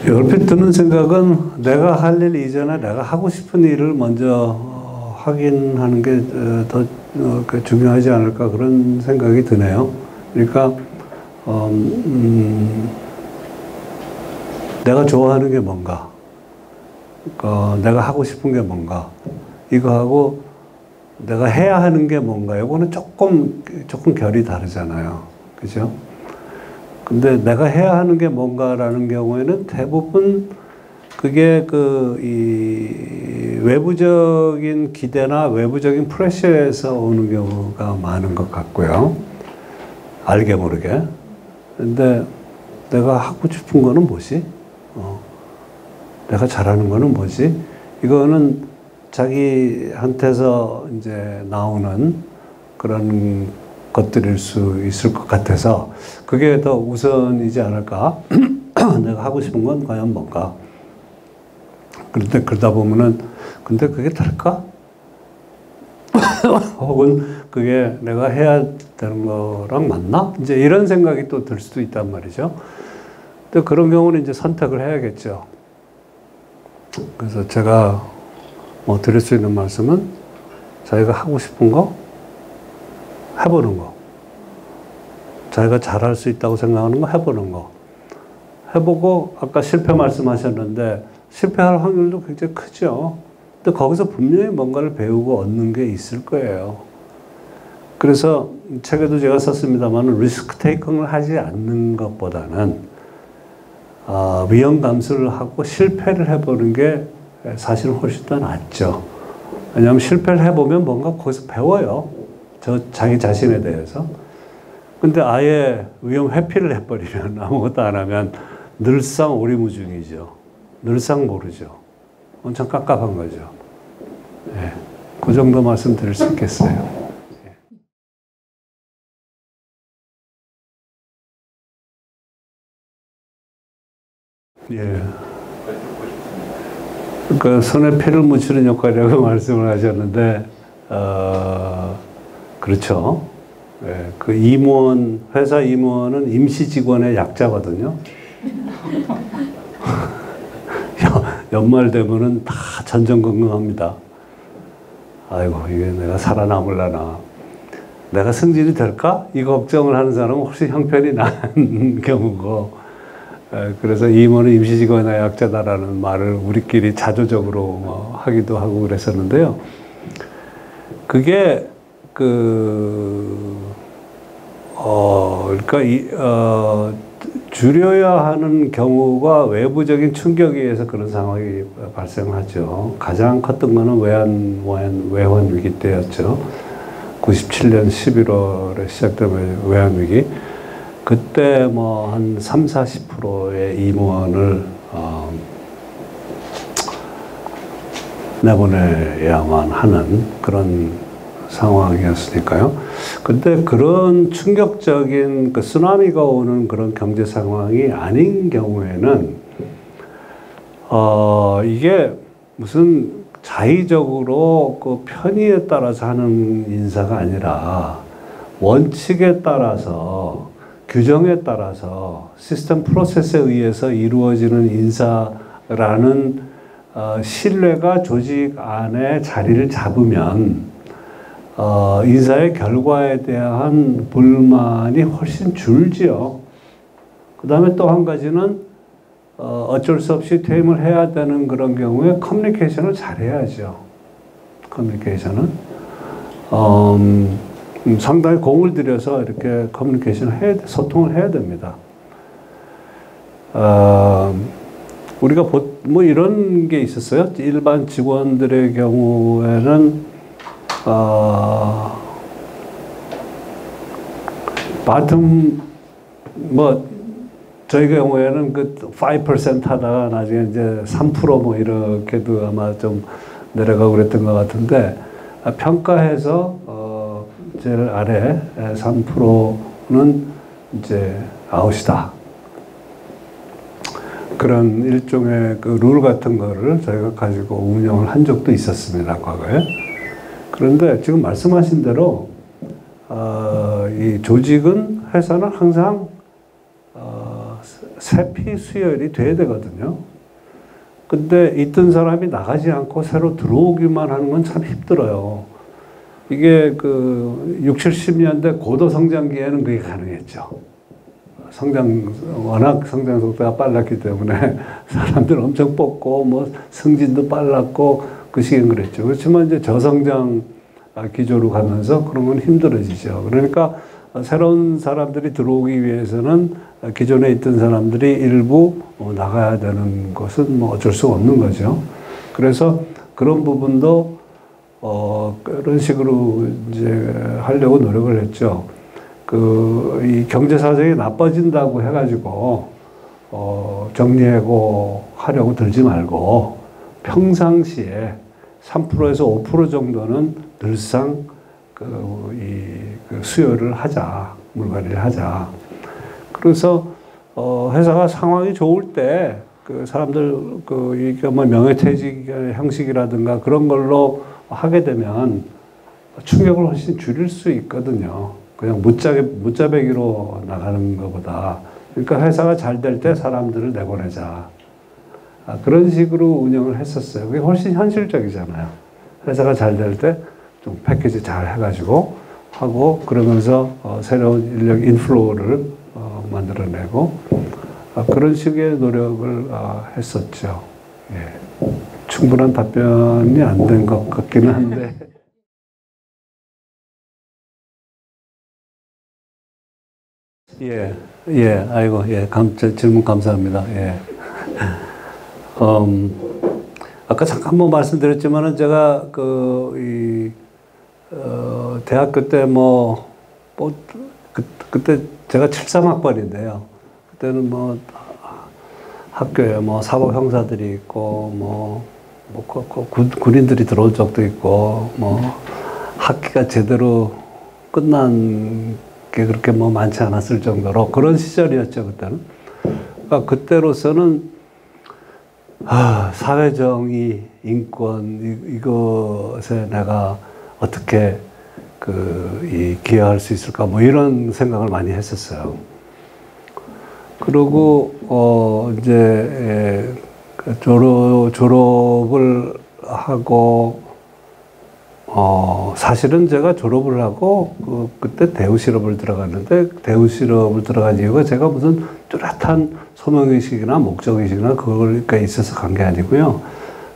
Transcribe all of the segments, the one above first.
얼핏 드는 생각은 내가 할 일 이전에 내가 하고 싶은 일을 먼저 확인하는 게 더 중요하지 않을까 그런 생각이 드네요. 그러니까 내가 좋아하는 게 뭔가, 내가 하고 싶은 게 뭔가, 이거하고 내가 해야 하는 게 뭔가, 이거는 조금 결이 다르잖아요. 그죠? 근데 내가 해야 하는 게 뭔가라는 경우에는 대부분 그게 이 외부적인 기대나 외부적인 프레셔에서 오는 경우가 많은 것 같고요. 알게 모르게. 근데 내가 하고 싶은 거는 뭐지? 내가 잘하는 거는 뭐지? 이거는 자기한테서 이제 나오는 그런 것들일 수 있을 것 같아서 그게 더 우선이지 않을까? 내가 하고 싶은 건 과연 뭔가? 그런데 그러다 보면은 근데 그게 될까? 혹은 그게 내가 해야 되는 거랑 맞나? 이제 이런 생각이 또 들 수도 있단 말이죠. 근데 그런 경우는 이제 선택을 해야겠죠. 그래서 제가 드릴 수 있는 말씀은 자기가 하고 싶은 거 해보는 거. 자기가 잘할 수 있다고 생각하는 거 해보는 거. 해보고 아까 실패 말씀하셨는데 실패할 확률도 굉장히 크죠. 근데 거기서 분명히 뭔가를 배우고 얻는 게 있을 거예요. 그래서 책에도 제가 썼습니다만 리스크 테이킹을 하지 않는 것보다는 위험 감수를 하고 실패를 해보는 게 사실은 훨씬 더 낫죠. 왜냐하면 실패를 해보면 뭔가 거기서 배워요. 자기 자신에 대해서. 근데 아예 위험 회피를 해버리면 아무것도 안 하면 늘상 오리무중이죠. 늘상 모르죠. 엄청 깝깝한 거죠. 예. 그 정도 말씀드릴 수 있겠어요. 예. 그러니까 손에 피를 묻히는 역할이라고 말씀을 하셨는데, 그렇죠. 예. 그 임원, 회사 임원은 임시 직원의 약자거든요. 연말 되면은 다 전전긍긍합니다. 아이고, 이게 내가 살아남을라나. 내가 승진이 될까? 이 걱정을 하는 사람은 훨씬 형편이 나은 경우고, 그래서 임원은 임시직원의 약자다라는 말을 우리끼리 자조적으로 하기도 하고 그랬었는데요. 그게 그러니까 줄여야 하는 경우가 외부적인 충격에 의해서 그런 상황이 발생하죠. 가장 컸던 거는 외환 위기 때였죠. 97년 11월에 시작된 외환 위기. 그때 뭐 한 30~40%의 임원을 내보내야만 하는 그런 상황이었으니까요. 근데 그런 충격적인 그 쓰나미가 오는 그런 경제 상황이 아닌 경우에는 이게 무슨 자의적으로 그 편의에 따라서 하는 인사가 아니라 원칙에 따라서 규정에 따라서 시스템 프로세스에 의해서 이루어지는 인사라는 신뢰가 조직 안에 자리를 잡으면 인사의 결과에 대한 불만이 훨씬 줄지요. 그 다음에 또 한 가지는 어쩔 수 없이 퇴임을 해야 되는 그런 경우에 커뮤니케이션을 잘해야죠. 커뮤니케이션은 상당히 공을 들여서 이렇게 커뮤니케이션을 소통을 해야 됩니다. 우리가 뭐 이런 게 있었어요. 일반 직원들의 경우에는 바텀 뭐 저희 경우에는 그 5% 하다가 나중에 이제 3% 이렇게도 아마 좀 내려가고 그랬던 것 같은데 평가해서 제일 아래 3%는 이제 아웃이다. 그런 일종의 그 룰 같은 거를 저희가 가지고 운영을 한 적도 있었습니다, 과거에. 그런데 지금 말씀하신 대로 이 조직은 회사는 항상 세피 수혈이 돼야 되거든요. 근데 있던 사람이 나가지 않고 새로 들어오기만 하는 건 참 힘들어요. 이게 그 60, 70년대 고도 성장기에는 그게 가능했죠. 워낙 성장 속도가 빨랐기 때문에 사람들 엄청 뽑고, 뭐 승진도 빨랐고, 그 시기엔 그랬죠. 그렇지만 이제 저성장 기조로 가면서 그런 건 힘들어지죠. 그러니까 새로운 사람들이 들어오기 위해서는 기존에 있던 사람들이 일부 나가야 되는 것은 뭐 어쩔 수 없는 거죠. 그래서 그런 부분도 그런 식으로 이제 하려고 노력을 했죠. 이 경제 사정이 나빠진다고 해가지고 정리해고 하려고 들지 말고 평상시에 3%에서 5% 정도는 늘상 그 수요를 하자, 물관리를 하자. 그래서 회사가 상황이 좋을 때 그 사람들 이게 뭐 명예퇴직 형식이라든가 그런 걸로 하게 되면 충격을 훨씬 줄일 수 있거든요. 그냥 무짜배기로 나가는 것보다. 그러니까 회사가 잘 될 때 사람들을 내보내자. 그런 식으로 운영을 했었어요. 그게 훨씬 현실적이잖아요. 회사가 잘 될 때 좀 패키지 잘 해가지고 하고 그러면서 새로운 인력 인플로우를 만들어내고 그런 식의 노력을 했었죠. 예. 충분한 답변이 안 된 것 같기는 한데. 예, 예, 아이고, 예, 질문 감사합니다. 예. 아까 잠깐 뭐 말씀드렸지만은 제가 대학교 때 그때 제가 73학번인데요. 그때는 뭐 학교에 뭐 사법 형사들이 있고 군인들이 들어온 적도 있고 뭐 학기가 제대로 끝난 게 그렇게 뭐 많지 않았을 정도로 그런 시절이었죠, 그때는. 그러니까 그때로서는 사회정의, 인권 이것에 내가 어떻게 기여할 수 있을까 뭐 이런 생각을 많이 했었어요. 그리고 이제 졸업을 하고 사실은 제가 졸업을 하고 그때 대우 실업을 들어갔는데 대우 실업을 들어간 이유가 제가 무슨 뚜렷한 소명의식이나 목적의식이나 그거가 있어서 간 게 아니고요.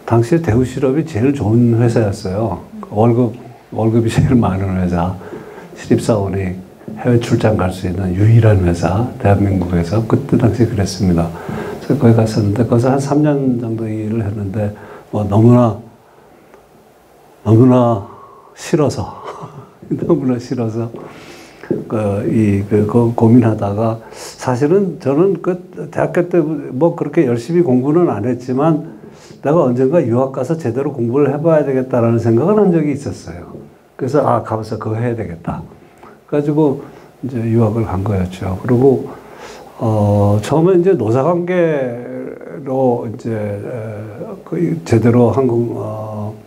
당시에 대우 실업이 제일 좋은 회사였어요. 월급이 제일 많은 회사, 신입사원이 해외 출장 갈 수 있는 유일한 회사, 대한민국에서 그때 당시 그랬습니다. 그래서 거기 갔었는데 거기서 한 3년 정도 일을 했는데 뭐 너무나 싫어서 너무나 싫어서 고민하다가 사실은 저는 대학교 때 뭐 그렇게 열심히 공부는 안 했지만 내가 언젠가 유학 가서 제대로 공부를 해봐야 되겠다라는 생각을 한 적이 있었어요. 그래서 가면서 그거 해야 되겠다. 그래가지고 이제 유학을 간 거였죠. 그리고 처음에 이제 노사관계로 이제 제대로 한국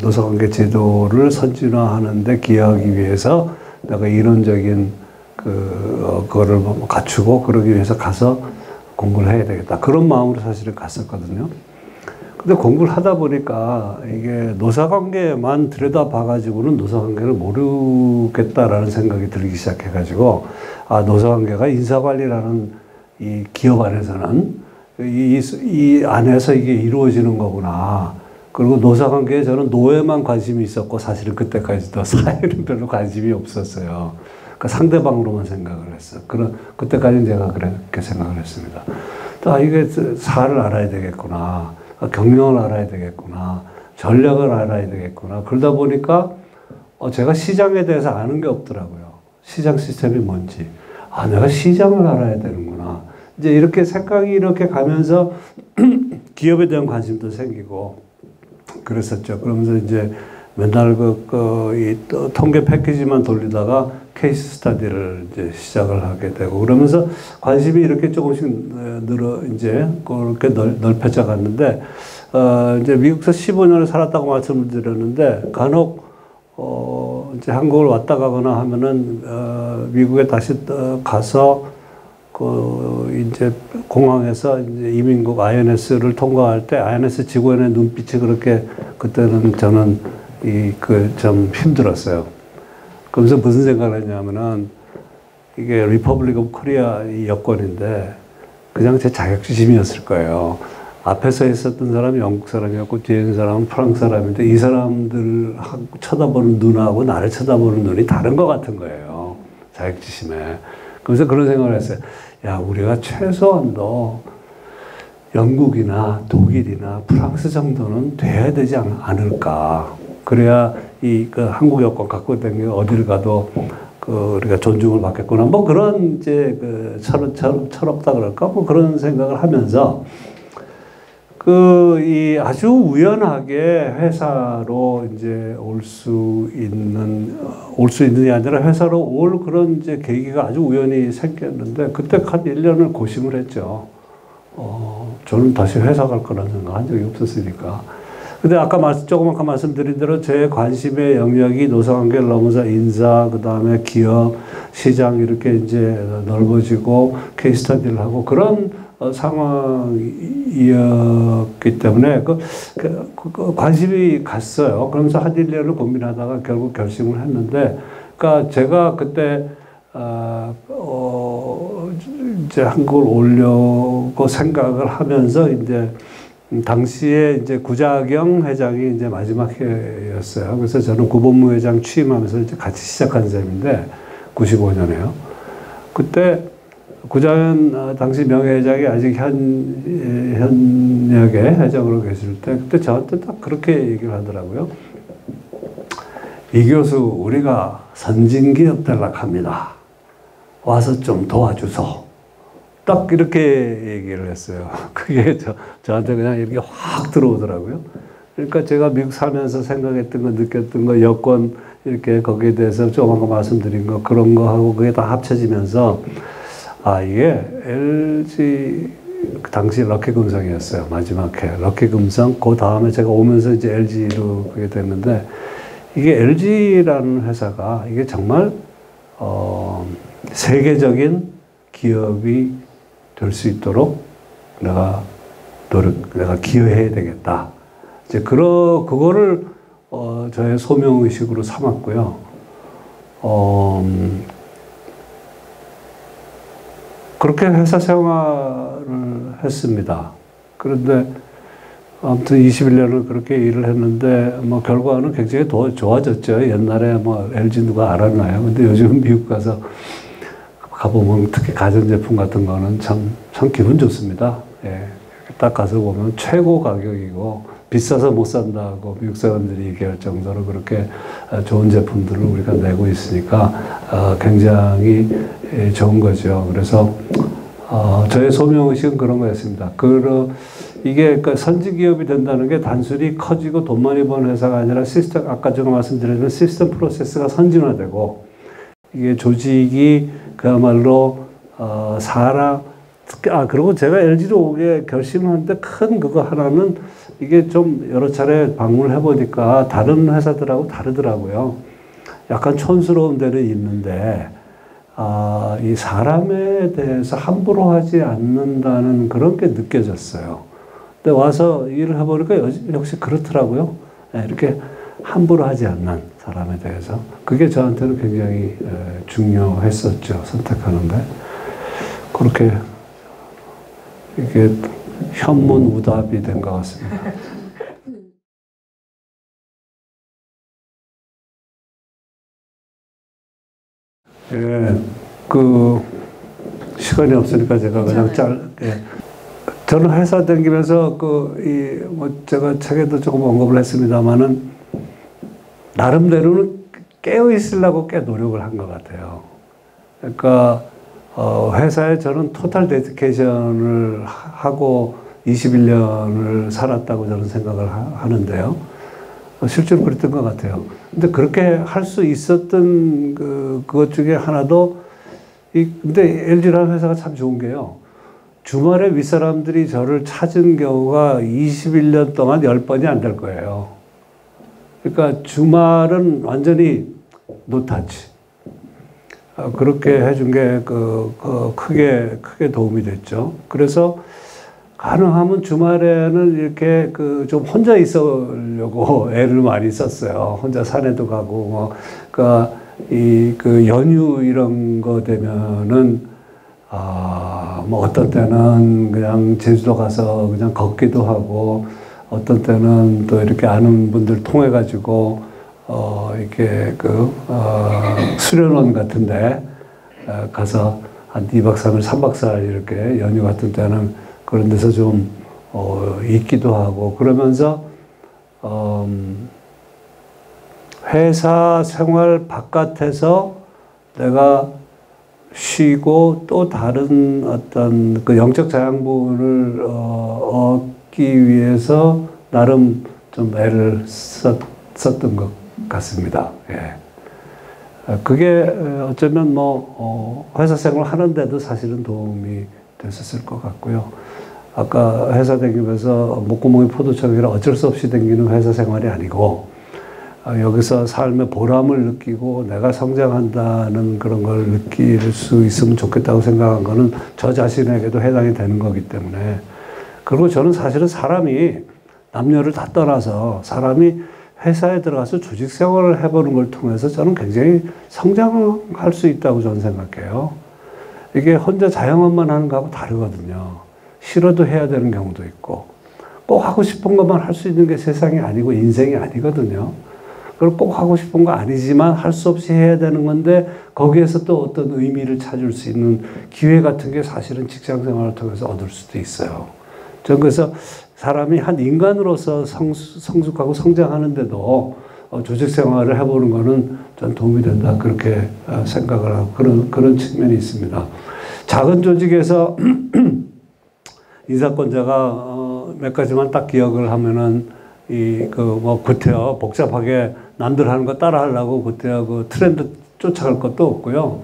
노사관계 제도를 선진화하는데 기여하기 위해서 내가 이론적인 그거를 갖추고 그러기 위해서 가서 공부를 해야 되겠다. 그런 마음으로 사실은 갔었거든요. 근데 공부를 하다 보니까 이게 노사관계만 들여다봐가지고는 노사관계를 모르겠다라는 생각이 들기 시작해가지고 노사관계가 인사관리라는 이 기업 안에서는 이 안에서 이게 이루어지는 거구나. 그리고 노사관계에 저는 노예만 관심이 있었고 사실은 그때까지도 사회는 별로 관심이 없었어요. 그러니까 상대방으로만 생각을 했어요. 그때까지는 제가 그렇게 생각을 했습니다. 이게 사를 알아야 되겠구나. 경영을 알아야 되겠구나. 전략을 알아야 되겠구나. 그러다 보니까 제가 시장에 대해서 아는 게 없더라고요. 시장 시스템이 뭔지. 내가 시장을 알아야 되는구나. 이제 이렇게 생각이 이렇게 가면서 기업에 대한 관심도 생기고 그랬었죠. 그러면서 이제 맨날 이 통계 패키지만 돌리다가 케이스 스터디를 이제 시작을 하게 되고 그러면서 관심이 이렇게 조금씩 이제 그렇게 넓혀져 갔는데, 이제 미국에서 15년을 살았다고 말씀을 드렸는데, 간혹, 이제 한국을 왔다 가거나 하면은, 미국에 다시 가서, 이제 공항에서 이제 이민국 INS를 통과할 때 INS 직원의 눈빛이 그렇게 그때는 저는 좀 힘들었어요. 그러면서 무슨 생각을 했냐면은 이게 리퍼블릭 오브 코리아 이 여권인데 그냥 제 자격지심이었을 거예요. 앞에 서 있었던 사람이 영국 사람이었고 뒤에 있는 사람은 프랑스 사람인데 이 사람들 쳐다보는 눈하고 나를 쳐다보는 눈이 다른 것 같은 거예요. 자격지심에. 그래서 그런 생각을 했어요. 야, 우리가 최소한도 영국이나 독일이나 프랑스 정도는 돼야 되지 않을까. 그래야 한국 여권 갖고 다니면 어디를 가도 우리가 존중을 받겠구나. 뭐 그런 이제 철없다 그럴까? 뭐 그런 생각을 하면서 아주 우연하게 회사로 이제 올 수 있는이 아니라 회사로 올 그런 이제 계기가 아주 우연히 생겼는데 그때 한 1년을 고심을 했죠. 저는 다시 회사 갈 거라는 생각 한 적이 없었으니까. 근데 조금 아까 말씀드린 대로 제 관심의 영역이 노사관계를 넘어서 인사, 그 다음에 기업, 시장 이렇게 이제 넓어지고 케이스 스터디를 하고 그런 상황이었기 때문에 관심이 갔어요. 그러면서 한 1년을 고민하다가 결국 결심을 했는데, 그러니까 제가 그때 이제 한국을 오려고 생각을 하면서 이제 당시에 이제 구자경 회장이 이제 마지막 해였어요. 그래서 저는 구본무회장 취임하면서 이제 같이 시작한 셈인데 95년에요. 그때 구자현 당시 명예회장이 아직 현역의 회장으로 계실 때 그때 저한테 딱 그렇게 얘기를 하더라고요. 이 교수 우리가 선진기업 되락합니다. 와서 좀 도와주소. 딱 이렇게 얘기를 했어요. 그게 저한테 그냥 이렇게 확 들어오더라고요. 그러니까 제가 미국 살면서 생각했던 거, 느꼈던 거, 여권 이렇게 거기에 대해서 좀 아까 말씀드린 거, 그런 거 하고 그게 다 합쳐지면서 이게 LG, 그 당시 럭키금성이었어요. 마지막 해. 럭키금성, 그 다음에 제가 오면서 이제 LG로 그게 됐는데, 이게 LG라는 회사가 이게 정말, 세계적인 기업이 될 수 있도록 내가 기여해야 되겠다. 이제 그거를, 저의 소명의식으로 삼았고요. 그렇게 회사 생활을 했습니다. 그런데 아무튼 21년을 그렇게 일을 했는데 뭐 결과는 굉장히 더 좋아졌죠. 옛날에 뭐 LG 누가 알았나요? 근데 요즘 미국 가보면 특히 가전제품 같은 거는 참 기분 좋습니다. 예. 딱 가서 보면 최고 가격이고 비싸서 못 산다고 미국 사람들이 얘기할 정도로 그렇게 좋은 제품들을 우리가 내고 있으니까 굉장히 좋은 거죠. 그래서 저의 소명의식은 그런 거였습니다. 이게 그러니까 선진기업이 된다는 게 단순히 커지고 돈 많이 버는 회사가 아니라 시스템, 아까 제가 말씀드렸던 시스템 프로세스가 선진화되고 이게 조직이 그야말로 그리고 제가 LG로 오게 결심하는데 큰 그거 하나는 이게 좀 여러 차례 방문을 해보니까 다른 회사들하고 다르더라고요. 약간 촌스러운 데는 있는데 이 사람에 대해서 함부로 하지 않는다는 그런 게 느껴졌어요. 근데 와서 일을 해보니까 역시 그렇더라고요. 이렇게 함부로 하지 않는 사람에 대해서. 그게 저한테는 굉장히 중요했었죠. 선택하는데. 그렇게 이게 현문우답이 된 것 같습니다. 예, 시간이 없으니까 제가 그냥 짧게. 저는 회사 다니면서 제가 책에도 조금 언급을 했습니다만은 나름대로는 깨어 있으려고 꽤 노력을 한 것 같아요. 그러니까 회사에 저는 토탈 데디케이션을 하고 21년을 살았다고 저는 생각을 하는데요. 실제로 그랬던 것 같아요. 근데 그렇게 할 수 있었던 그것 중에 하나도 근데 LG라는 회사가 참 좋은 게요. 주말에 윗사람들이 저를 찾은 경우가 21년 동안 10번이 안 될 거예요. 그러니까 주말은 완전히 노타치. 그렇게 해준 게 크게 도움이 됐죠. 그래서 가능하면 주말에는 이렇게 좀 혼자 있으려고 애를 많이 썼어요. 혼자 산에도 가고, 연휴 이런 거 되면은, 뭐 어떤 때는 그냥 제주도 가서 그냥 걷기도 하고, 어떤 때는 또 이렇게 아는 분들 통해가지고, 이렇게 수련원 같은데 가서 한 2박 3일, 3박 4일 이렇게 연휴 같은 때는 그런 데서 좀 있기도 하고 그러면서 회사 생활 바깥에서 내가 쉬고 또 다른 어떤 그 영적 자양분을 얻기 위해서 나름 좀 애를 썼던 것 같습니다. 예. 그게 어쩌면 뭐 회사 생활 하는데도 사실은 도움이 됐었을 것 같고요. 아까 회사 다니면서 목구멍이 포도청이라 어쩔 수 없이 다니는 회사 생활이 아니고 여기서 삶의 보람을 느끼고 내가 성장한다는 그런 걸 느낄 수 있으면 좋겠다고 생각한 거는 저 자신에게도 해당이 되는 거기 때문에 그리고 저는 사실은 사람이 남녀를 다 떠나서 사람이 회사에 들어가서 조직 생활을 해보는 걸 통해서 저는 굉장히 성장할 수 있다고 저는 생각해요. 이게 혼자 자영업만 하는 거하고 다르거든요. 싫어도 해야 되는 경우도 있고 꼭 하고 싶은 것만 할 수 있는 게 세상이 아니고 인생이 아니거든요. 그걸 꼭 하고 싶은 거 아니지만 할 수 없이 해야 되는 건데 거기에서 또 어떤 의미를 찾을 수 있는 기회 같은 게 사실은 직장 생활을 통해서 얻을 수도 있어요. 저는 그래서 사람이 한 인간으로서 성숙하고 성장하는데도 조직 생활을 해보는 거는 전 도움이 된다 그렇게 생각을 하고 그런 측면이 있습니다. 작은 조직에서 인사권자가 몇 가지만 딱 기억을 하면은 구태여 복잡하게 남들 하는 거 따라 하려고 구태여 그 트렌드 쫓아갈 것도 없고요.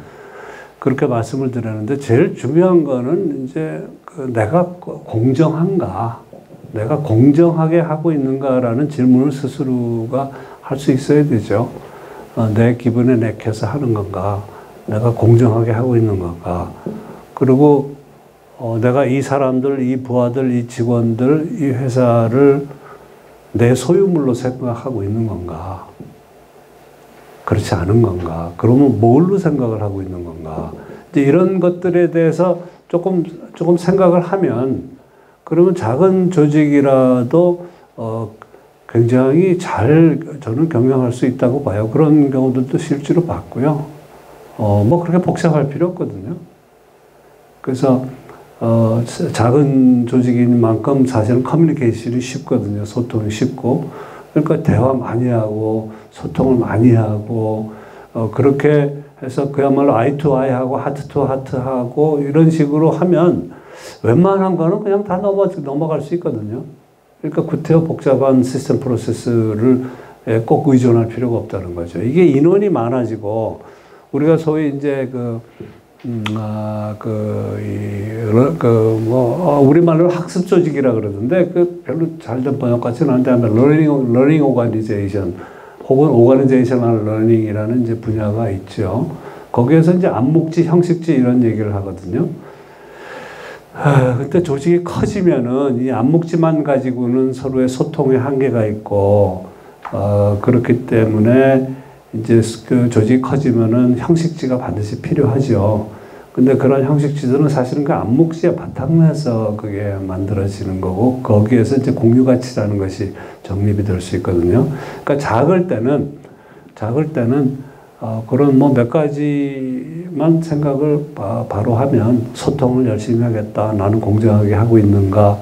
그렇게 말씀을 드렸는데 제일 중요한 거는 이제 내가 공정한가, 내가 공정하게 하고 있는가라는 질문을 스스로가 할 수 있어야 되죠. 내 기분에 내켜서 하는 건가, 내가 공정하게 하고 있는 건가, 그리고 내가 이 사람들, 이 부하들, 이 직원들, 이 회사를 내 소유물로 생각하고 있는 건가? 그렇지 않은 건가? 그러면 뭘로 생각을 하고 있는 건가? 이제 이런 것들에 대해서 조금 생각을 하면, 그러면 작은 조직이라도 굉장히 잘 저는 경영할 수 있다고 봐요. 그런 경우들도 실제로 봤고요. 뭐 그렇게 복잡할 필요 없거든요. 그래서 작은 조직인 만큼 사실은 커뮤니케이션이 쉽거든요. 소통이 쉽고. 그러니까 대화 많이 하고 소통을 많이 하고 그렇게 해서 그야말로 아이 투 아이 하고 하트 투 하트 하고 이런 식으로 하면 웬만한 거는 그냥 다 넘어갈 수 있거든요. 그러니까 구태여 복잡한 시스템 프로세스를 꼭 의존할 필요가 없다는 거죠. 이게 인원이 많아지고 우리가 소위 이제 우리말로 학습 조직이라 그러던데, 별로 잘된 번역 같지는 않은데, 러닝 오가니제이션, 혹은 오가니제이셔널 러닝이라는 이제 분야가 있죠. 거기에서 이제 암묵지, 형식지 이런 얘기를 하거든요. 근데 조직이 커지면은 이 암묵지만 가지고는 서로의 소통의 한계가 있고, 그렇기 때문에 이제 그 조직이 커지면은 형식지가 반드시 필요하죠. 근데 그런 형식지들은 사실은 그 암묵지에 바탕에서 그게 만들어지는 거고, 거기에서 이제 공유가치라는 것이 정립이 될 수 있거든요. 그러니까 작을 때는 그런 뭐 몇 가지만 생각을 바로 하면 소통을 열심히 하겠다. 나는 공정하게 하고 있는가.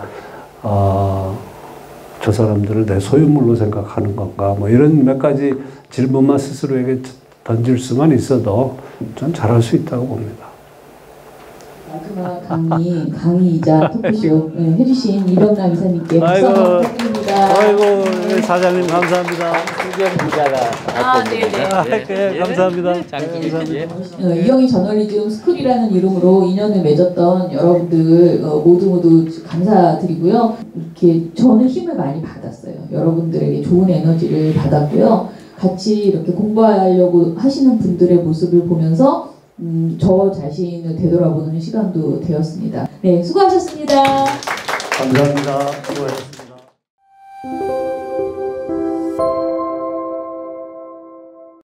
저 사람들을 내 소유물로 생각하는 건가. 뭐 이런 몇 가지 질문만 스스로에게 던질 수만 있어도 전 잘할 수 있다고 봅니다. 마지막 강의이자 토크쇼 해주신 이병남 이사님께 박수 부탁드립니다. 아이고 사장님 감사합니다. 장수경 기자가 네네. 감사합니다. 이영희 저널리즘 스쿨이라는 이름으로 인연을 맺었던 여러분들 모두 감사드리고요. 이렇게 저는 힘을 많이 받았어요. 여러분들에게 좋은 에너지를 받았고요. 같이 이렇게 공부하려고 하시는 분들의 모습을 보면서 저 자신을 되돌아보는 시간도 되었습니다. 네, 수고하셨습니다. 감사합니다. 수고하셨습니다.